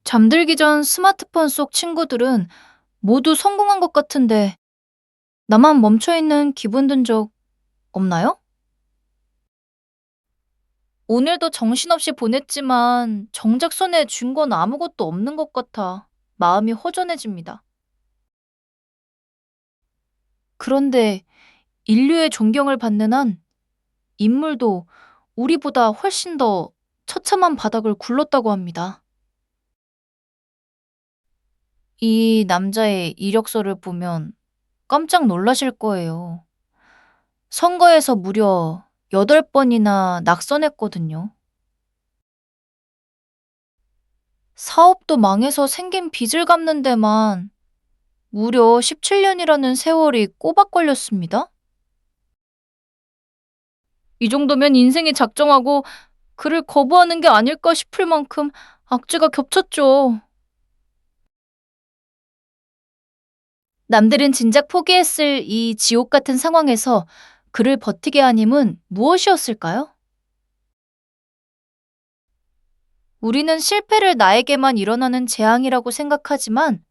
잠들기 전 스마트폰 속 친구들은 모두 성공한 것 같은데 나만 멈춰 있는 기분 든 적 없나요? 오늘도 정신없이 보냈지만 정작 손에 쥔 건 아무것도 없는 것 같아 마음이 허전해집니다. 그런데 인류의 존경을 받는 한 인물도 우리보다 훨씬 더 처참한 바닥을 굴렀다고 합니다. 이 남자의 이력서를 보면 깜짝 놀라실 거예요. 선거에서 무려 8번이나 낙선했거든요. 사업도 망해서 생긴 빚을 갚는 데만 무려 17년이라는 세월이 꼬박 걸렸습니다. 이 정도면 인생이 작정하고 그를 거부하는 게 아닐까 싶을 만큼 악재가 겹쳤죠. 남들은 진작 포기했을 이 지옥 같은 상황에서 그를 버티게 한 힘은 무엇이었을까요? 우리는 실패를 나에게만 일어나는 재앙이라고 생각하지만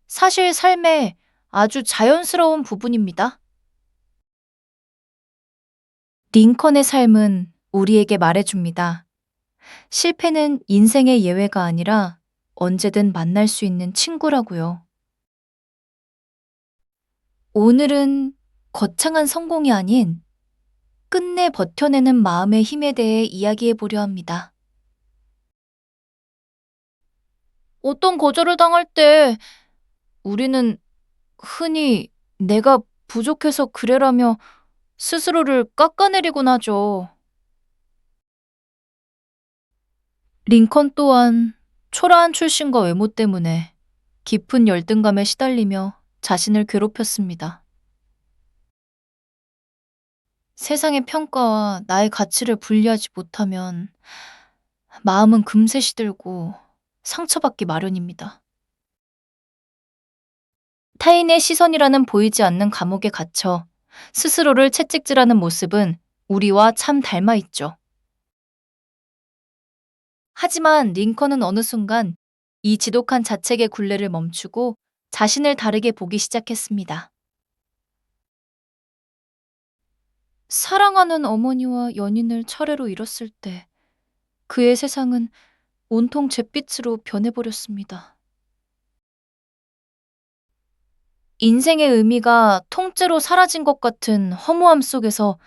사실 삶의 아주 자연스러운 부분입니다. 링컨의 삶은 우리에게 말해줍니다. 실패는 인생의 예외가 아니라 언제든 만날 수 있는 친구라고요. 오늘은 거창한 성공이 아닌 끝내 버텨내는 마음의 힘에 대해 이야기해 보려 합니다. 어떤 거절을 당할 때 우리는 흔히 내가 부족해서 그래라며 스스로를 깎아내리곤 하죠. 링컨 또한 초라한 출신과 외모 때문에 깊은 열등감에 시달리며 자신을 괴롭혔습니다. 세상의 평가와 나의 가치를 분리하지 못하면 마음은 금세 시들고 상처받기 마련입니다. 타인의 시선이라는 보이지 않는 감옥에 갇혀 스스로를 채찍질하는 모습은 우리와 참 닮아 있죠. 하지만 링컨은 어느 순간 이 지독한 자책의 굴레를 멈추고 자신을 다르게 보기 시작했습니다. 사랑하는 어머니와 연인을 차례로 잃었을 때 그의 세상은 온통 잿빛으로 변해버렸습니다. 인생의 의미가 통째로 사라진 것 같은 허무함 속에서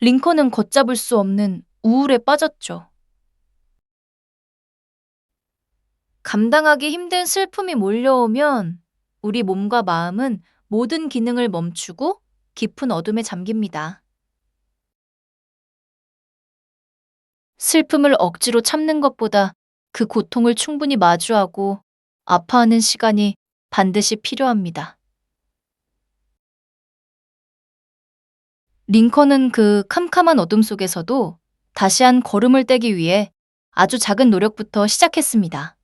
링컨은 걷잡을 수 없는 우울에 빠졌죠. 감당하기 힘든 슬픔이 몰려오면 우리 몸과 마음은 모든 기능을 멈추고 깊은 어둠에 잠깁니다. 슬픔을 억지로 참는 것보다 그 고통을 충분히 마주하고 아파하는 시간이 반드시 필요합니다. 링컨은 그 캄캄한 어둠 속에서도 다시 한 걸음을 떼기 위해 아주 작은 노력부터 시작했습니다.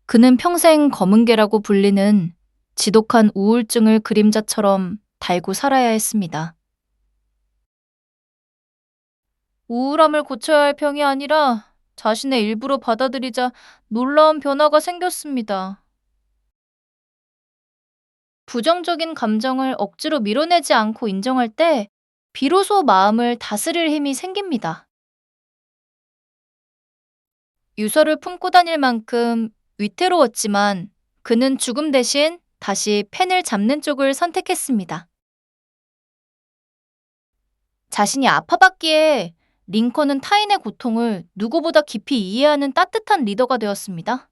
그는 평생 검은 개라고 불리는 지독한 우울증을 그림자처럼 달고 살아야 했습니다. 우울함을 고쳐야 할 병이 아니라 자신의 일부로 받아들이자 놀라운 변화가 생겼습니다. 부정적인 감정을 억지로 밀어내지 않고 인정할 때 비로소 마음을 다스릴 힘이 생깁니다. 유서를 품고 다닐 만큼 위태로웠지만 그는 죽음 대신 다시 펜을 잡는 쪽을 선택했습니다. 자신이 아파봤기에 링컨은 타인의 고통을 누구보다 깊이 이해하는 따뜻한 리더가 되었습니다.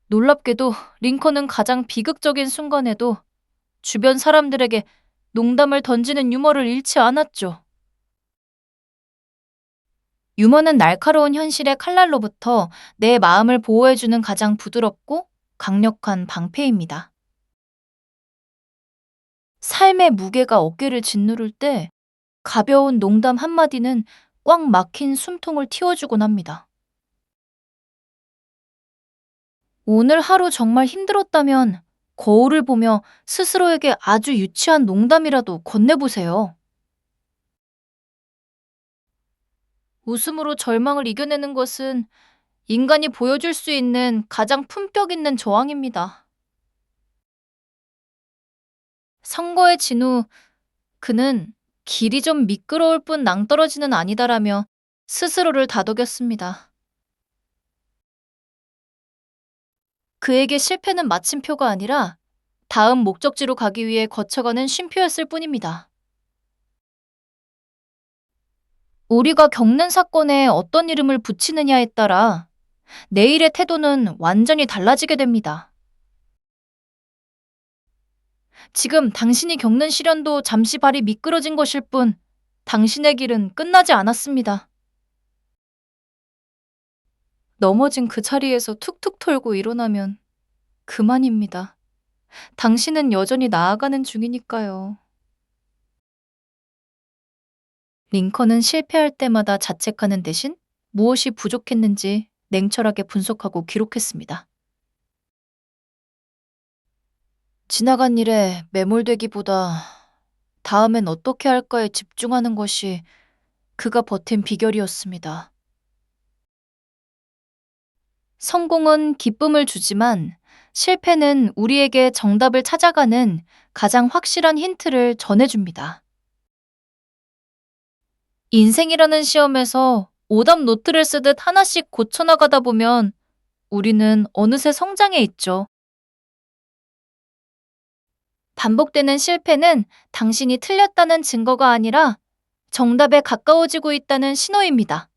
놀랍게도 링컨은 가장 비극적인 순간에도 주변 사람들에게 농담을 던지는 유머를 잃지 않았죠. 유머는 날카로운 현실의 칼날로부터 내 마음을 보호해주는 가장 부드럽고 강력한 방패입니다. 삶의 무게가 어깨를 짓누를 때 가벼운 농담 한마디는 꽉 막힌 숨통을 틔워주곤 합니다. 오늘 하루 정말 힘들었다면 거울을 보며 스스로에게 아주 유치한 농담이라도 건네보세요. 웃음으로 절망을 이겨내는 것은 인간이 보여줄 수 있는 가장 품격 있는 저항입니다. 선거에 진 후 그는 길이 좀 미끄러울 뿐 낭떠러지는 아니다라며 스스로를 다독였습니다. 그에게 실패는 마침표가 아니라 다음 목적지로 가기 위해 거쳐가는 쉼표였을 뿐입니다. 우리가 겪는 사건에 어떤 이름을 붙이느냐에 따라 내일의 태도는 완전히 달라지게 됩니다. 지금 당신이 겪는 시련도 잠시 발이 미끄러진 것일 뿐 당신의 길은 끝나지 않았습니다. 넘어진 그 자리에서 툭툭 털고 일어나면 그만입니다. 당신은 여전히 나아가는 중이니까요. 링컨은 실패할 때마다 자책하는 대신 무엇이 부족했는지 냉철하게 분석하고 기록했습니다. 지나간 일에 매몰되기보다 다음엔 어떻게 할까에 집중하는 것이 그가 버틴 비결이었습니다. 성공은 기쁨을 주지만 실패는 우리에게 정답을 찾아가는 가장 확실한 힌트를 전해줍니다. 인생이라는 시험에서 오답 노트를 쓰듯 하나씩 고쳐나가다 보면 우리는 어느새 성장해 있죠. 반복되는 실패는 당신이 틀렸다는 증거가 아니라 정답에 가까워지고 있다는 신호입니다.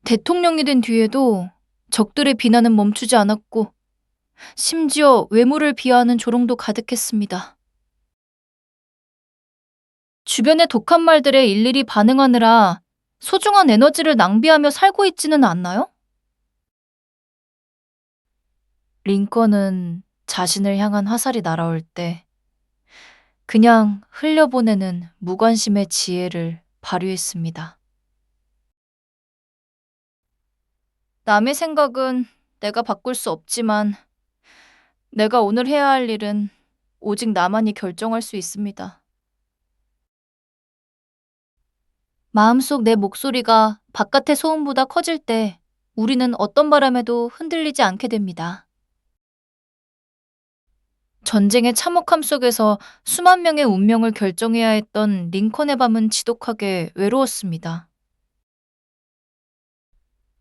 대통령이 된 뒤에도 적들의 비난은 멈추지 않았고 심지어 외모를 비하하는 조롱도 가득했습니다. 주변의 독한 말들에 일일이 반응하느라 소중한 에너지를 낭비하며 살고 있지는 않나요? 링컨은 자신을 향한 화살이 날아올 때 그냥 흘려보내는 무관심의 지혜를 발휘했습니다. 남의 생각은 내가 바꿀 수 없지만 내가 오늘 해야 할 일은 오직 나만이 결정할 수 있습니다. 마음속 내 목소리가 바깥의 소음보다 커질 때 우리는 어떤 바람에도 흔들리지 않게 됩니다. 전쟁의 참혹함 속에서 수만 명의 운명을 결정해야 했던 링컨의 밤은 지독하게 외로웠습니다.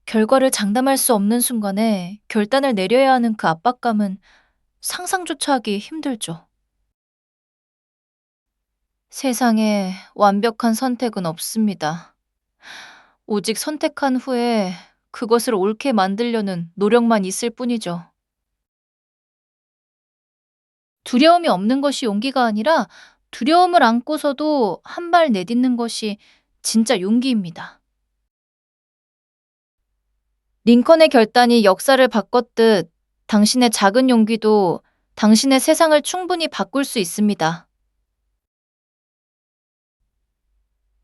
결과를 장담할 수 없는 순간에 결단을 내려야 하는 그 압박감은 상상조차 하기 힘들죠. 세상에 완벽한 선택은 없습니다. 오직 선택한 후에 그것을 옳게 만들려는 노력만 있을 뿐이죠. 두려움이 없는 것이 용기가 아니라 두려움을 안고서도 한 발 내딛는 것이 진짜 용기입니다. 링컨의 결단이 역사를 바꿨듯 당신의 작은 용기도 당신의 세상을 충분히 바꿀 수 있습니다.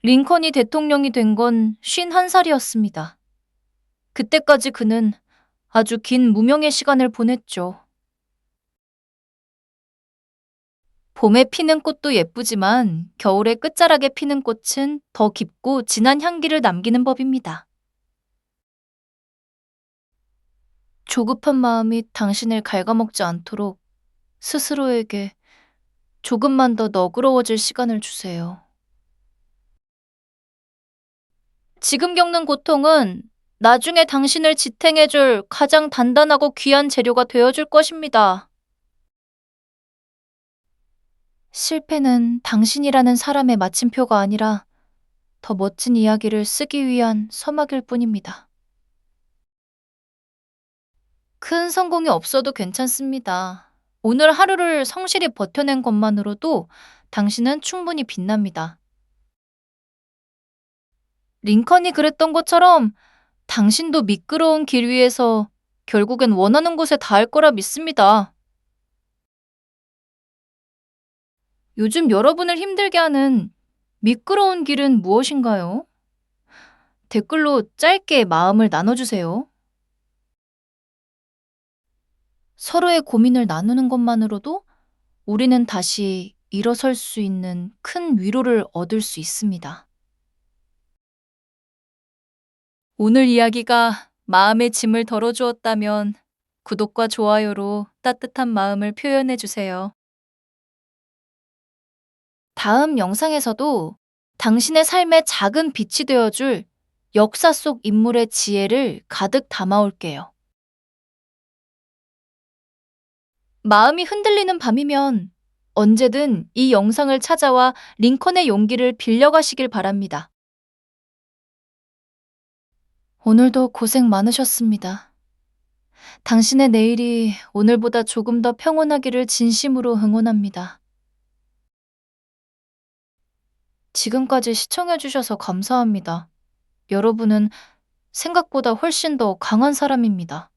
링컨이 대통령이 된 건 51살이었습니다. 그때까지 그는 아주 긴 무명의 시간을 보냈죠. 봄에 피는 꽃도 예쁘지만 겨울의 끝자락에 피는 꽃은 더 깊고 진한 향기를 남기는 법입니다. 조급한 마음이 당신을 갉아먹지 않도록 스스로에게 조금만 더 너그러워질 시간을 주세요. 지금 겪는 고통은 나중에 당신을 지탱해줄 가장 단단하고 귀한 재료가 되어줄 것입니다. 실패는 당신이라는 사람의 마침표가 아니라 더 멋진 이야기를 쓰기 위한 서막일 뿐입니다. 큰 성공이 없어도 괜찮습니다. 오늘 하루를 성실히 버텨낸 것만으로도 당신은 충분히 빛납니다. 링컨이 그랬던 것처럼 당신도 미끄러운 길 위에서 결국엔 원하는 곳에 닿을 거라 믿습니다. 요즘 여러분을 힘들게 하는 미끄러운 길은 무엇인가요? 댓글로 짧게 마음을 나눠주세요. 서로의 고민을 나누는 것만으로도 우리는 다시 일어설 수 있는 큰 위로를 얻을 수 있습니다. 오늘 이야기가 마음의 짐을 덜어주었다면 구독과 좋아요로 따뜻한 마음을 표현해 주세요. 다음 영상에서도 당신의 삶의 작은 빛이 되어줄 역사 속 인물의 지혜를 가득 담아올게요. 마음이 흔들리는 밤이면 언제든 이 영상을 찾아와 링컨의 용기를 빌려가시길 바랍니다. 오늘도 고생 많으셨습니다. 당신의 내일이 오늘보다 조금 더 평온하기를 진심으로 응원합니다. 지금까지 시청해주셔서 감사합니다. 여러분은 생각보다 훨씬 더 강한 사람입니다.